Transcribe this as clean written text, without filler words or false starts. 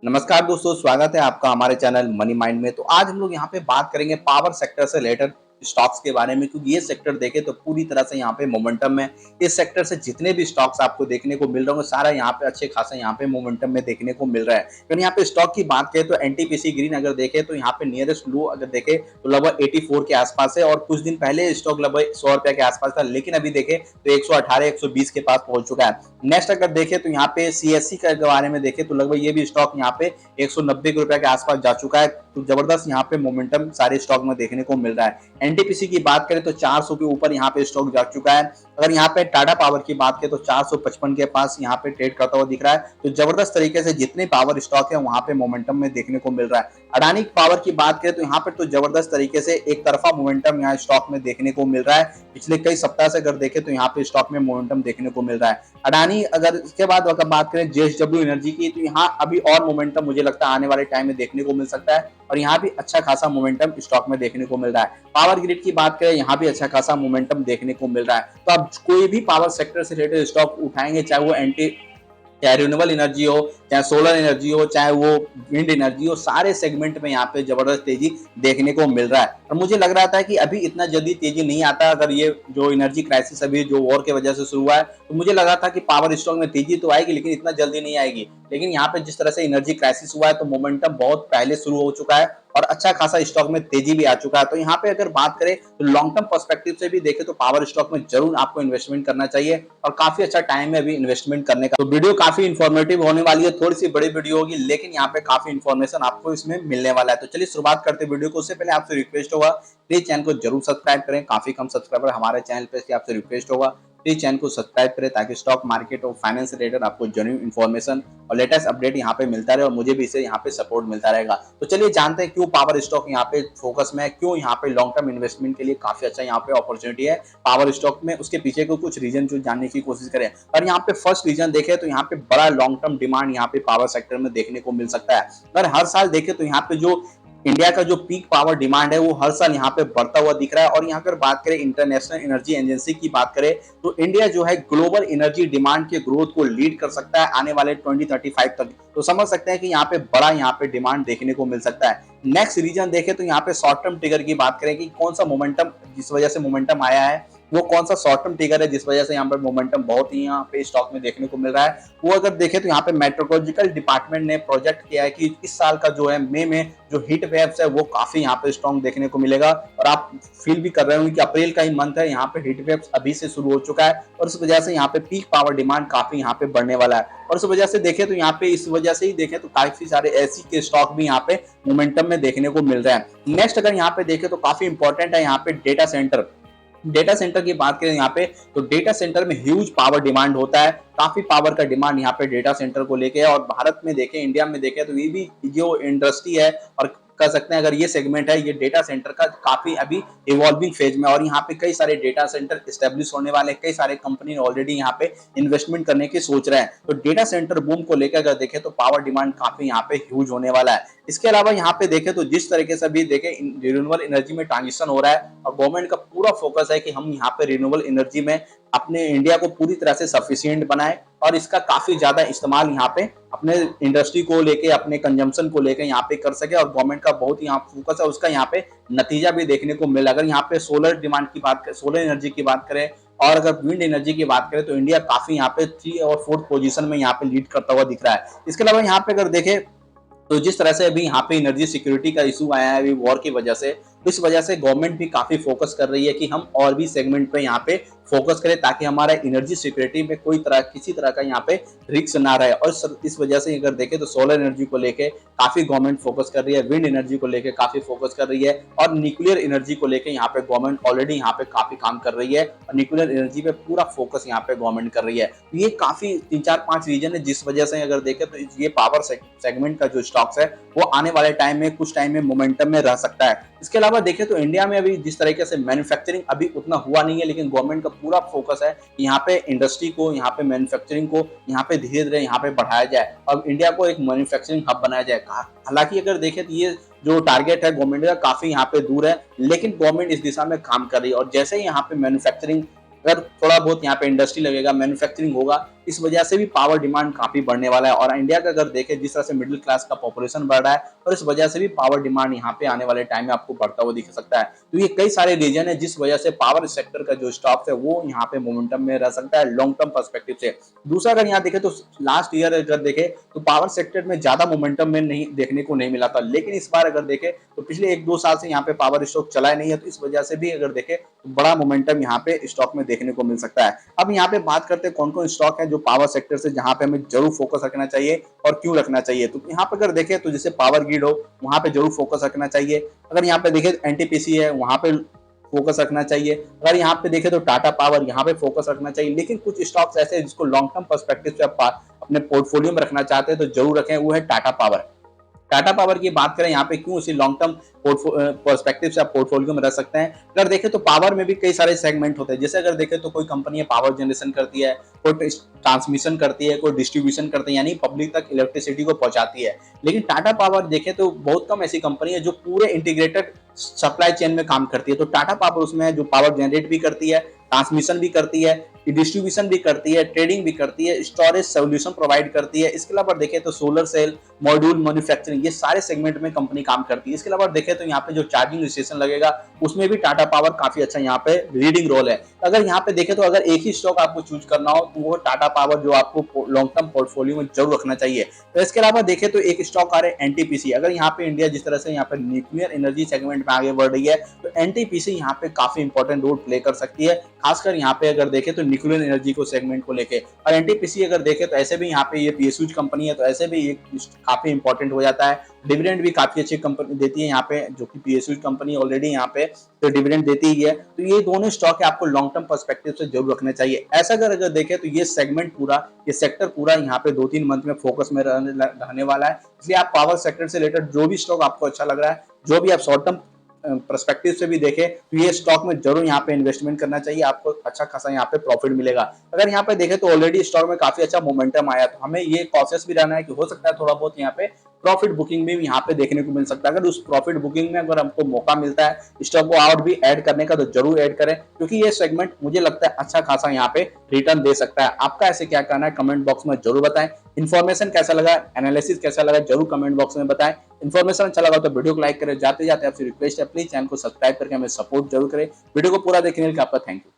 नमस्कार दोस्तों, स्वागत है आपका हमारे चैनल मनी माइंड में। तो आज हम लोग यहाँ पे बात करेंगे पावर सेक्टर से रिलेटेड स्टॉक्स के बारे में, क्योंकि ये सेक्टर देखें तो पूरी तरह से यहाँ पे मोमेंटम में इस सेक्टर से जितने भी स्टॉक्स आपको देखने को मिल रहे होंगे सारा यहाँ पे अच्छे खासा यहाँ पे मोमेंटम में देखने को मिल रहा है। क्योंकि यहाँ पे स्टॉक की बात करें तो एनटीपीसी ग्रीन अगर देखें तो यहाँ पे नियरेस्ट लो अगर देखें तो लगभग 84 के आसपास है, और कुछ दिन पहले स्टॉक लगभग 100 रुपए के आसपास था, लेकिन अभी देखें तो 118 120 के पास पहुंच चुका है। नेक्स्ट अगर देखें तो यहाँ पे सीएससी के बारे में देखें तो लगभग ये भी स्टॉक यहाँ पे 190 रुपए के आसपास जा चुका है। तो जबरदस्त यहाँ पे मोमेंटम सारे स्टॉक में देखने को मिल रहा है। एनटीपीसी की बात करें तो 400 के ऊपर यहाँ पे स्टॉक जा चुका है। अगर यहाँ पे टाटा पावर की बात करें तो 455 के पास यहाँ पे ट्रेड करता हुआ दिख रहा है। तो जबरदस्त तरीके से जितने पावर स्टॉक है वहां पे मोमेंटम में देखने को मिल रहा है। अडानी पावर की बात करें तो यहाँ पे तो जबरदस्त तरीके से एक तरफा मोमेंटम यहाँ स्टॉक में देखने को मिल रहा है। पिछले कई सप्ताह से अगर देखें तो यहाँ पे स्टॉक में मोमेंटम देखने को मिल रहा है। अडानी अगर इसके बाद अगर बात करें जेएसडब्ल्यू एनर्जी की, तो यहाँ अभी और मोमेंटम मुझे लगता है आने वाले टाइम में देखने को मिल सकता है, और यहाँ भी अच्छा खासा मोमेंटम स्टॉक में देखने को मिल रहा है। पावर ग्रिड की बात करें, यहाँ भी अच्छा खासा मोमेंटम देखने को मिल रहा है। तो आप कोई भी पावर सेक्टर से रिलेटेड स्टॉक उठाएंगे, चाहे वो चाहे रिन्यूएबल एनर्जी हो, चाहे सोलर एनर्जी हो, चाहे वो विंड एनर्जी हो, सारे सेगमेंट में यहाँ पे जबरदस्त तेजी देखने को मिल रहा है। और मुझे लग रहा था कि अभी इतना जल्दी तेजी नहीं आता। अगर ये जो एनर्जी क्राइसिस अभी जो वॉर की वजह से शुरू हुआ है, तो मुझे लगा था कि पावर स्टॉक में तेजी तो आएगी लेकिन इतना जल्दी नहीं आएगी। लेकिन यहाँ पे जिस तरह से एनर्जी क्राइसिस हुआ है तो मोमेंटम बहुत पहले शुरू हो चुका है और अच्छा खासा स्टॉक में तेजी भी आ चुका है। तो यहाँ पे अगर बात करें तो लॉन्ग टर्म पर्सपेक्टिव से भी देखें तो पावर स्टॉक में जरूर आपको इन्वेस्टमेंट करना चाहिए, और काफी अच्छा टाइम है अभी इन्वेस्टमेंट करने का। तो वीडियो काफी इंफॉर्मेटिव होने वाली है, थोड़ी सी बड़ी वीडियो होगी लेकिन यहाँ पे काफी इन्फॉर्मेशन आपको इसमें मिलने वाला है। तो चलिए शुरुआत करते वीडियो को। उससे पहले आपसे रिक्वेस्ट होगा प्लीज चैनल को जरूर सब्सक्राइब करें। काफी कम सब्सक्राइबर हमारे चैनल पे, आपसे रिक्वेस्ट होगा प्लीज चैनल को सब्सक्राइब करें ताकि स्टॉक मार्केट और फाइनेंस से रिलेटेड आपको जेन्युइन इन्फॉर्मेशन और लेटेस्ट अपडेट यहाँ पे मिलता रहे, और मुझे भी इसे यहाँ पे सपोर्ट मिलता रहेगा। तो चलिए जानते हैं क्यों पावर स्टॉक यहाँ पे फोकस में है, क्यों यहाँ पे लॉन्ग टर्म इन्वेस्टमेंट के लिए काफी अच्छा यहाँ पे अपॉर्चुनिटी है पावर स्टॉक में। उसके पीछे को कुछ रीजन जो जानने की कोशिश करें। और यहाँ पे फर्स्ट रीजन देखें तो यहाँ पे बड़ा लॉन्ग टर्म डिमांड यहाँ पे पावर सेक्टर में देखने को मिल सकता है। अगर हर साल देखें तो यहाँ पे जो इंडिया का जो पीक पावर डिमांड है वो हर साल यहाँ पे बढ़ता हुआ दिख रहा है। और यहाँ अगर बात करें इंटरनेशनल एनर्जी एजेंसी की बात करें तो इंडिया जो है ग्लोबल एनर्जी डिमांड के ग्रोथ को लीड कर सकता है आने वाले 2035 तक। तो समझ सकते हैं कि यहाँ पे बड़ा यहाँ पे डिमांड देखने को मिल सकता है। नेक्स्ट रीजन देखें तो यहाँ पे शॉर्ट टर्म ट्रिगर की बात करें कि कौन सा मोमेंटम जिस वजह से मोमेंटम आया है, वो कौन सा शॉर्ट टर्म ट्रिगर है जिस वजह से यहाँ पर मोमेंटम बहुत ही यहाँ पे स्टॉक में देखने को मिल रहा है। वो अगर देखें तो यहाँ पे मेट्रोलॉजिकल डिपार्टमेंट ने प्रोजेक्ट किया है कि इस साल का जो है मई में जो हीट वेव्स है वो काफी यहाँ पे स्ट्रॉन्ग देखने को मिलेगा। और आप फील भी कर रहे होंगे कि अप्रैल का ही मंथ है, यहाँ पे हीट वेव्स अभी से शुरू हो चुका है, और इस वजह से यहाँ पे पीक पावर डिमांड काफी यहाँ पे बढ़ने वाला है। और इस वजह से देखें तो यहाँ पे इस वजह से ही देखें तो काफी सारे ऐसी के स्टॉक भी यहाँ पे मोमेंटम में देखने को मिल रहे हैं। नेक्स्ट अगर यहाँ पे देखें तो काफी इंपॉर्टेंट है यहाँ पे डेटा सेंटर। डेटा सेंटर की बात करें यहाँ पे तो डेटा सेंटर में ह्यूज पावर डिमांड होता है, काफी पावर का डिमांड यहाँ पे डेटा सेंटर को लेके है। और भारत में देखें, इंडिया में देखें तो ये भी जो इंडस्ट्री है और कह सकते हैं अगर ये सेगमेंट है, ये डेटा सेंटर का काफी अभी इवॉल्विंग फेज में। और यहाँ पे कई सारे डेटा सेंटर स्टेब्लिश होने वाले, कई सारे कंपनी ऑलरेडी यहाँ पे इन्वेस्टमेंट करने की सोच रहे हैं। तो डेटा सेंटर बूम को लेकर अगर देखें तो पावर डिमांड काफी यहाँ पे ह्यूज होने वाला है। इसके अलावा यहाँ पे देखें तो जिस तरीके से अभी देखें रिन्यूएबल एनर्जी में ट्रांजिशन हो रहा है, और गवर्नमेंट का पूरा फोकस है कि हम यहाँ पे रिन्यूएबल एनर्जी में अपने इंडिया को पूरी तरह से सफिशिएंट बनाए, और इसका काफी ज्यादा इस्तेमाल यहाँ पे अपने इंडस्ट्री को लेके, अपने कंजम्पशन को लेके यहाँ पे कर सके। और गवर्नमेंट का बहुत यहाँ फोकस है, उसका यहाँ पे नतीजा भी देखने को मिला। अगर यहाँ पे सोलर डिमांड की बात करें, सोलर एनर्जी की बात करें, और अगर विंड एनर्जी की बात करें तो इंडिया काफी यहाँ पे 3 और 4th पोजीशन में यहाँ पे लीड करता हुआ दिख रहा है। इसके अलावा यहाँ पे अगर देखें तो जिस तरह से अभी यहाँ पे एनर्जी सिक्योरिटी का इशू आया है अभी वॉर की वजह से, इस वजह से गवर्नमेंट भी काफी फोकस कर रही है कि हम और भी सेगमेंट पे यहाँ पे फोकस करें ताकि हमारा एनर्जी सिक्योरिटी में कोई तरह किसी तरह का यहाँ पे रिस्क ना रहे। और इस वजह से अगर देखें तो सोलर एनर्जी को लेके काफी गवर्नमेंट फोकस कर रही है, विंड एनर्जी को लेके काफी फोकस कर रही है, और न्यूक्लियर एनर्जी को लेके यहाँ पे गवर्नमेंट ऑलरेडी यहाँ पे काफी काम कर रही है, और न्यूक्लियर एनर्जी पे पूरा फोकस यहाँ पे गवर्नमेंट कर रही है। तो ये काफी 3 4 5 रीजन है जिस वजह से अगर देखें तो ये पावर सेगमेंट का जो स्टॉक्स है वो आने वाले टाइम में कुछ टाइम में मोमेंटम में रह सकता है। इसके अलावा देखें तो इंडिया में अभी जिस तरीके से मैन्युफैक्चरिंग अभी उतना हुआ नहीं है, लेकिन गवर्नमेंट का पूरा फोकस है कि यहाँ पे इंडस्ट्री को, यहाँ पे मैन्युफैक्चरिंग को यहाँ पे धीरे धीरे यहाँ पे बढ़ाया जाए और इंडिया को एक मैन्युफैक्चरिंग हब बनाया जाए। हालांकि अगर देखें तो ये जो टारगेट है गवर्नमेंट का काफी यहाँ पे दूर है, लेकिन गवर्नमेंट इस दिशा में काम कर रही है। और जैसे ही यहाँ पे मैन्युफैक्चरिंग, अगर थोड़ा बहुत यहाँ पे इंडस्ट्री लगेगा, मैन्युफैक्चरिंग होगा, इस वजह से भी पावर डिमांड काफ़ी बढ़ने वाला है। और इंडिया का अगर देखें जिस तरह से मिडिल क्लास का पॉपुलेशन बढ़ रहा है, और इस वजह से भी पावर डिमांड यहाँ पे आने वाले टाइम में आपको बढ़ता हुआ दिख सकता है। तो ये कई सारे रीजन है जिस वजह से पावर सेक्टर का जो स्टॉक्स है वो यहाँ पे मोमेंटम में रह सकता है लॉन्ग टर्म पर्सपेक्टिव से। दूसरा अगर यहाँ देखें तो लास्ट ईयर अगर देखें तो पावर सेक्टर में ज्यादा मोमेंटम में नहीं देखने को नहीं मिला था, लेकिन इस बार अगर देखें तो पिछले 1-2 साल से यहाँ पे पावर स्टॉक चला नहीं है, तो इस वजह से भी अगर देखें तो बड़ा मोमेंटम यहाँ पे स्टॉक में देखने को मिल सकता है। अब यहाँ पे बात करते हैं कौन कौन स्टॉक है जो पावर सेक्टर से जहां पे हमें जरूर फोकस रखना चाहिए और क्यों रखना चाहिए। तो यहाँ पे अगर देखें तो जैसे पावर ग्रिड हो वहां पे जरूर फोकस रखना चाहिए। अगर यहाँ पे देखें एनटीपीसी है वहां पे फोकस रखना चाहिए। अगर यहाँ पे देखें तो टाटा पावर यहाँ पे फोकस रखना चाहिए। लेकिन कुछ स्टॉक्स ऐसे हैं जिसको लॉन्ग टर्म पर्सपेक्टिव से आप अपने पोर्टफोलियो में रखना चाहते हैं तो जरूर रखें, वो है टाटा पावर। टाटा पावर की बात करें यहाँ पे क्यों उसी लॉन्ग टर्म पर्सपेक्टिव से आप पोर्टफोलियो में रख सकते हैं। अगर देखें तो पावर में भी कई सारे सेगमेंट होते हैं। जैसे अगर देखें तो कोई कंपनी है पावर जनरेशन करती है, कोई ट्रांसमिशन करती है, कोई डिस्ट्रीब्यूशन करती है, यानी पब्लिक तक इलेक्ट्रिसिटी को पहुंचाती है। लेकिन टाटा पावर देखें तो बहुत कम ऐसी कंपनी है जो पूरे इंटीग्रेटेड सप्लाई चेन में काम करती है। तो टाटा पावर उसमें है जो पावर जनरेट भी करती है, ट्रांसमिशन भी करती है, डिस्ट्रीब्यूशन भी करती है, ट्रेडिंग भी करती है, स्टोरेज सोल्यूशन प्रोवाइड करती है। इसके अलावा देखें तो सोलर सेल, मॉड्यूल मैन्युफैक्चरिंग, ये सारे सेगमेंट में कंपनी काम करती है। इसके अलावा देखें तो यहाँ पे जो चार्जिंग स्टेशन लगेगा उसमें भी टाटा पावर काफी अच्छा यहाँ पे लीडिंग रोल है। अगर यहाँ पे देखें तो अगर एक ही स्टॉक आपको चूज करना हो तो वो टाटा पावर जो आपको लॉन्ग टर्म पोर्टफोलियो में जरूर रखना चाहिए। तो इसके अलावा देखें तो एक स्टॉक आ रहा है एनटीपीसी। अगर यहाँ पे इंडिया जिस तरह से यहाँ पे न्यूक्लियर एनर्जी सेगमेंट में आगे बढ़ रही है तो एनटीपीसी यहाँ पे काफी इंपॉर्टेंट रोल प्ले कर सकती है, खासकर यहाँ पे अगर देखें तो न्यूक्लियर एनर्जी को सेगमेंट को लेके। और एनटीपीसी अगर देखें तो ऐसे भी यहाँ पे ये पीएसयू कंपनी है तो ऐसे भी ये काफी इंपॉर्टेंट हो जाता है। डिविडेंड भी काफी अच्छी कंपनी देती है यहाँ पे, जो कि पीएसयू कंपनी ऑलरेडी यहाँ पे तो डिविडेंड देती ही है। तो ये दोनों स्टॉक है आपको लॉन्ग टर्म पर्सपेक्टिव से जरूर रखना चाहिए। ऐसा अगर देखें तो ये सेगमेंट पूरा, ये सेक्टर पूरा यहाँ पे 2-3 मंथ में फोकस में रहने वाला है। इसलिए आप पावर सेक्टर से रिलेटेड जो भी स्टॉक आपको अच्छा लग रहा है, जो भी आप शॉर्ट टर्म पर्सपेक्टिव से भी देखें तो ये स्टॉक में जरूर यहाँ पे इन्वेस्टमेंट करना चाहिए, आपको अच्छा खासा यहाँ पे प्रॉफिट मिलेगा। अगर यहाँ पे देखें तो ऑलरेडी स्टॉक में काफी अच्छा मोमेंटम आया, तो हमें ये कॉशियस भी रहना है कि हो सकता है थोड़ा बहुत यहाँ पे प्रॉफिट बुकिंग भी यहाँ पे देखने को मिल सकता है। अगर उस प्रॉफिट बुकिंग में अगर हमको मौका मिलता है स्टॉक को और भी ऐड करने का तो जरूर ऐड करें, क्योंकि ये सेगमेंट मुझे लगता है अच्छा खासा यहाँ पे रिटर्न दे सकता है। आपका ऐसे क्या कहना है कमेंट बॉक्स में जरूर बताएं। इन्फॉर्मेशन कैसा लगा, एनालिसिस कैसा लगा, जरूर कमेंट बॉक्स में बताएं। इन्फॉर्मेशन अच्छा लगा तो वीडियो को लाइक करें, जाते जाते आपसे रिक्वेस्ट है प्लीज चैनल को सब्सक्राइब करके हमें सपोर्ट जरूर करें। वीडियो को पूरा देखने के लिए आपका थैंक यू।